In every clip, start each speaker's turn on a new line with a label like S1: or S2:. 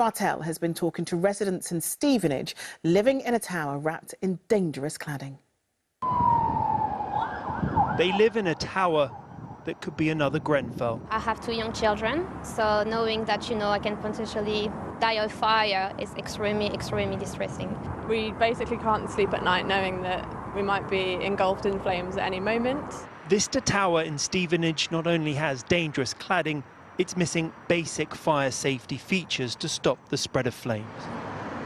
S1: Martel has been talking to residents in Stevenage living in a tower wrapped in dangerous cladding.
S2: They live in a tower that could be another Grenfell.
S3: I have 2 young children, so knowing that, I can potentially die of fire is extremely distressing.
S4: We basically can't sleep at night knowing that we might be engulfed in flames at any moment.
S2: This tower in Stevenage not only has dangerous cladding, it's missing basic fire safety features to stop the spread of flames.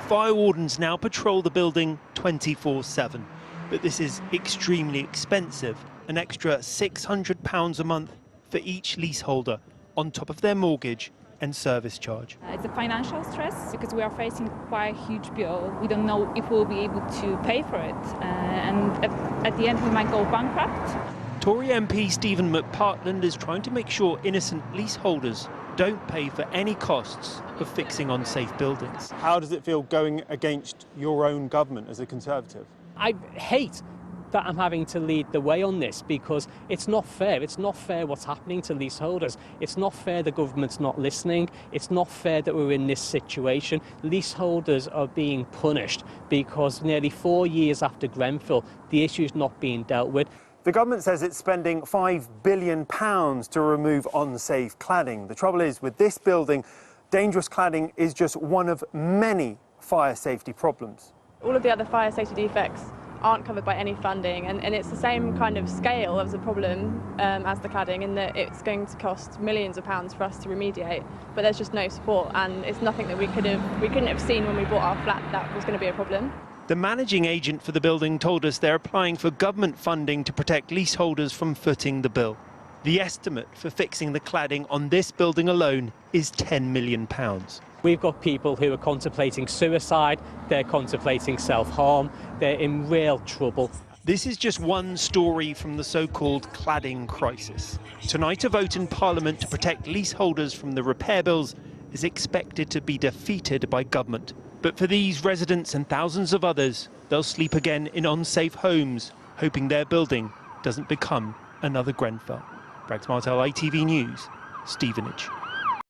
S2: Fire wardens now patrol the building 24/7, but this is extremely expensive, an extra £600 a month for each leaseholder, on top of their mortgage and service charge.
S5: It's a financial stress because we are facing quite a huge bill. We don't know if we'll be able to pay for it, and at the end we might go bankrupt.
S2: Tory MP Stephen McPartland is trying to make sure innocent leaseholders don't pay for any costs of fixing unsafe buildings.
S6: How does it feel going against your own government as a Conservative?
S7: I hate that I'm having to lead the way on this because it's not fair. It's not fair what's happening to leaseholders. It's not fair the government's not listening. It's not fair that we're in this situation. Leaseholders are being punished because nearly 4 years after Grenfell, the issue is not being dealt with.
S6: The government says it's spending £5 billion to remove unsafe cladding. The trouble is, with this building, dangerous cladding is just one of many fire safety problems.
S4: All of the other fire safety defects aren't covered by any funding, and it's the same kind of scale of the problem as the cladding, in that it's going to cost millions of pounds for us to remediate, but there's just no support, and it's nothing that we couldn't have seen when we bought our flat that was going to be a problem.
S2: The managing agent for the building told us they're applying for government funding to protect leaseholders from footing the bill. The estimate for fixing the cladding on this building alone is £10 million.
S7: We've got people who are contemplating suicide, they're contemplating self-harm, they're in real trouble.
S2: This is just one story from the so-called cladding crisis. Tonight, a vote in Parliament to protect leaseholders from the repair bills is expected to be defeated by government. But for these residents and thousands of others, they'll sleep again in unsafe homes, hoping their building doesn't become another Grenfell. Rags Martel, ITV News, Stevenage.